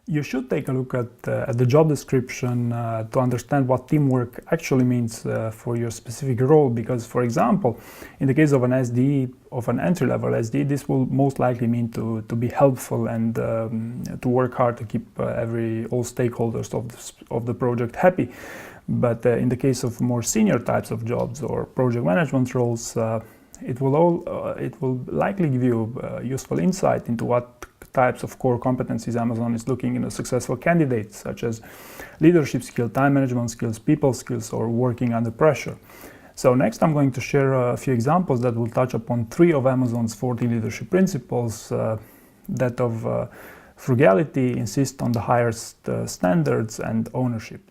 You should take a look at the job description to understand what teamwork actually means for your specific role, because, for example, in the case of an SDE, of an entry-level SDE, this will most likely mean to be helpful and to work hard to keep all stakeholders of the project happy. But in the case of more senior types of jobs or project management roles, it will likely give you useful insight into what types of core competencies Amazon is looking in a successful candidate, such as leadership skills, time management skills, people skills, or working under pressure. So next I'm going to share a few examples that will touch upon 3 of Amazon's 40 leadership principles, that of frugality, insist on the highest standards, and ownership.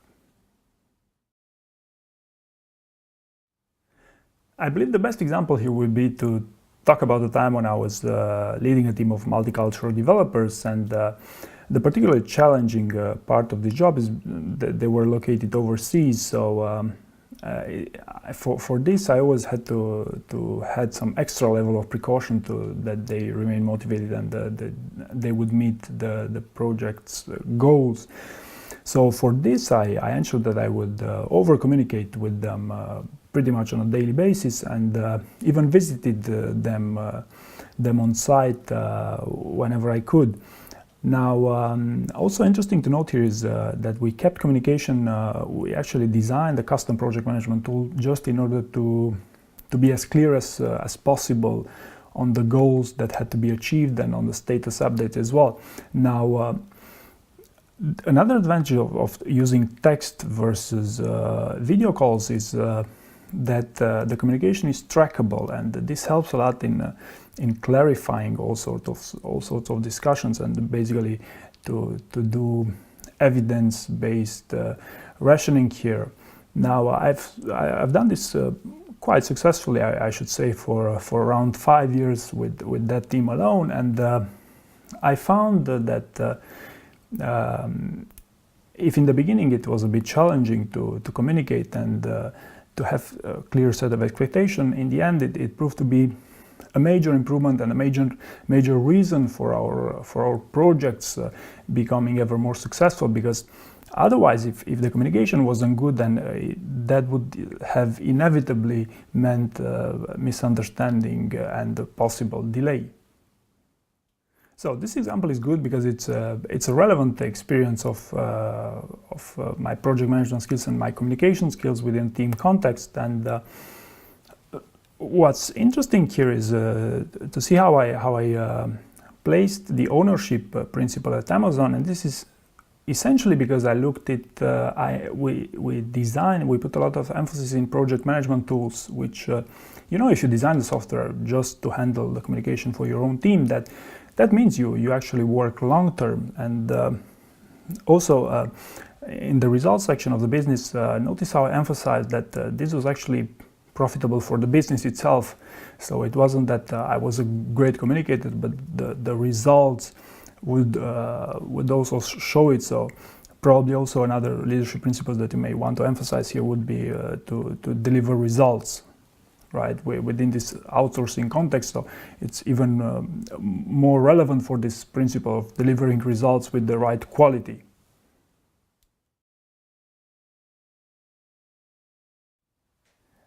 I believe the best example here would be to talk about the time when I was leading a team of multicultural developers, and the particularly challenging part of the job is that they were located overseas. So for this, I always had to had some extra level of precaution that they remain motivated and that they would meet the project's goals. So for this, I ensured that I would over-communicate with them pretty much on a daily basis, and even visited them on site whenever I could. Now, also interesting to note here is that we kept communication. We actually designed a custom project management tool just in order to be as clear as possible on the goals that had to be achieved and on the status update as well. Now, another advantage of using text versus video calls is that the communication is trackable, and this helps a lot in clarifying all sorts of discussions, and basically to do evidence-based rationing here. Now, I've done this quite successfully, I should say, for around 5 years with that team alone, and I found that if in the beginning it was a bit challenging to communicate and to have a clear set of expectation, in the end it proved to be a major improvement and a major reason for our projects becoming ever more successful, because otherwise if the communication wasn't good, then that would have inevitably meant misunderstanding and a possible delay. So this example is good because it's a relevant experience of my project management skills and my communication skills within team context. And what's interesting here is to see how I placed the ownership principle at Amazon, and this is essentially because I looked at we put a lot of emphasis in project management tools, which if you design the software just to handle the communication for your own team, that means you actually work long term. And also in the results section of the business, notice how I emphasized that this was actually profitable for the business itself. So it wasn't that I was a great communicator, but the results would also show it. So probably also another leadership principle that you may want to emphasize here would be to deliver results, right, within this outsourcing context. So it's even more relevant for this principle of delivering results with the right quality.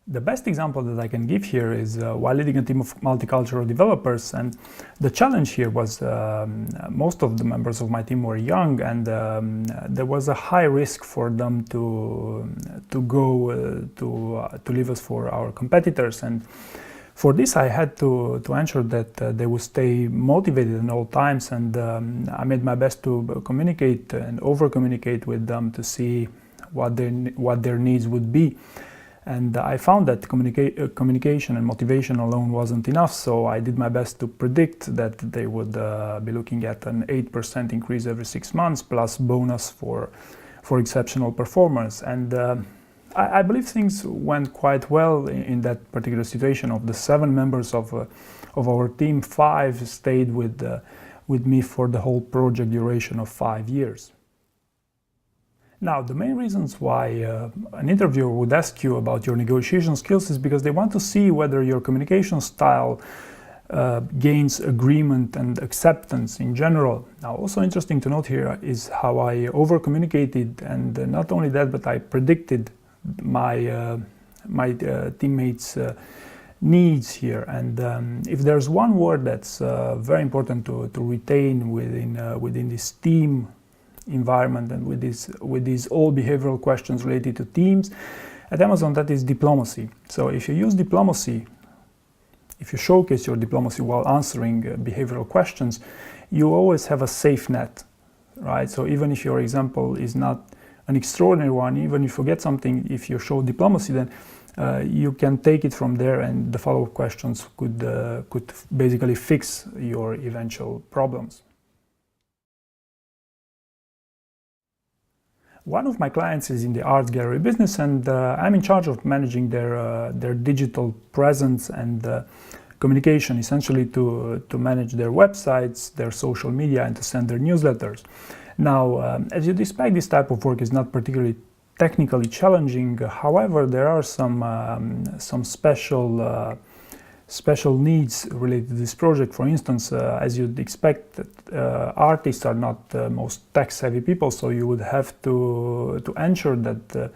The best example that I can give here is while leading a team of multicultural developers, and the challenge here was most of the members of my team were young, and there was a high risk for them to go to leave us for our competitors. And for this, I had to ensure that they would stay motivated at all times, and I made my best to communicate and over-communicate with them to see what their needs would be. And I found that communication and motivation alone wasn't enough, so I did my best to predict that they would be looking at an 8% increase every 6 months, plus bonus for exceptional performance. And I believe things went quite well in that particular situation. Of the 7 members of our team, 5 stayed with me for the whole project duration of 5 years. Now, the main reasons why an interviewer would ask you about your negotiation skills is because they want to see whether your communication style gains agreement and acceptance in general. Now, also interesting to note here is how I over-communicated, and not only that, but I predicted my teammates' needs here. And if there's one word that's very important to retain within this team environment and with these all behavioral questions related to teams at Amazon, that is diplomacy. So if you use diplomacy, if you showcase your diplomacy while answering behavioral questions, you always have a safe net, right? So even if your example is not an extraordinary one, even if you forget something, if you show diplomacy, then you can take it from there, and the follow-up questions could basically fix your eventual problems. One of my clients is in the art gallery business, and I'm in charge of managing their digital presence and communication, essentially to manage their websites, their social media, and to send their newsletters. Now, as you'd expect, this type of work is not particularly technically challenging. However, there are some special needs related to this project. For instance, as you'd expect, artists are not the most tech-savvy people, so you would have to ensure that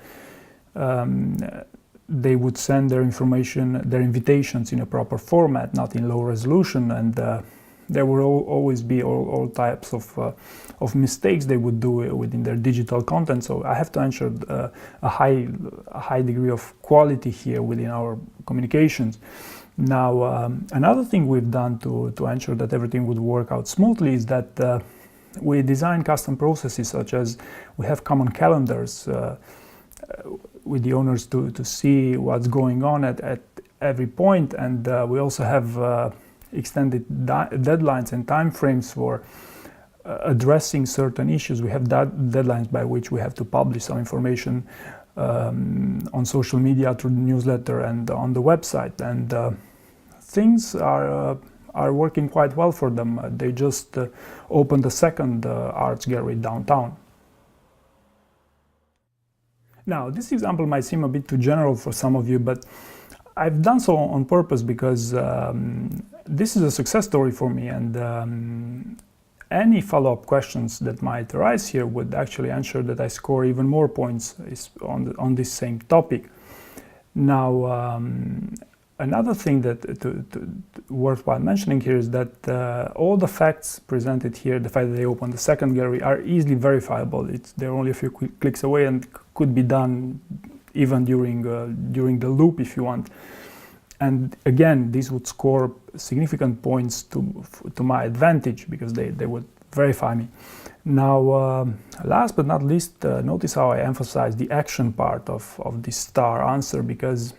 they would send their invitations in a proper format, not in low resolution, and there will always be all types of mistakes they would do within their digital content. So I have to ensure a high degree of quality here within our communications. Now, another thing we've done to ensure that everything would work out smoothly is that we design custom processes, such as we have common calendars with the owners to see what's going on at every point, and we also have extended deadlines and time frames for addressing certain issues. We have deadlines by which we have to publish some information on social media, through the newsletter, and on the website, and things are working quite well for them. They just opened a second arts gallery downtown. Now, this example might seem a bit too general for some of you, but I've done so on purpose because this is a success story for me, and any follow-up questions that might arise here would actually ensure that I score even more points on this same topic. Now, another thing that worthwhile mentioning here is that all the facts presented here, the fact that they opened the second gallery, are easily verifiable. They're only a few clicks away and could be done even during the loop if you want. And again, this would score significant points to my advantage because they would verify me. Now, last but not least, notice how I emphasize the action part of this star answer, because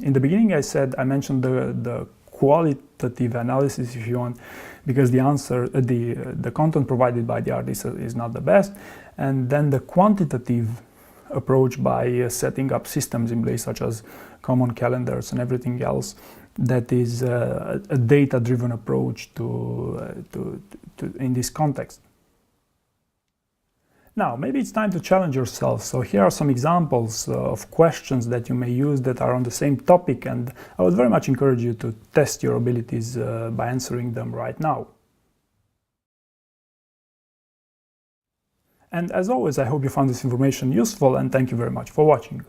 in the beginning I mentioned the qualitative analysis, if you want, because the answer, the content provided by the artist is not the best, and then the quantitative approach by setting up systems in place such as common calendars and everything else. That is a data-driven approach in this context. Now, maybe it's time to challenge yourself. So here are some examples of questions that you may use that are on the same topic, and I would very much encourage you to test your abilities by answering them right now. And as always, I hope you found this information useful, and thank you very much for watching.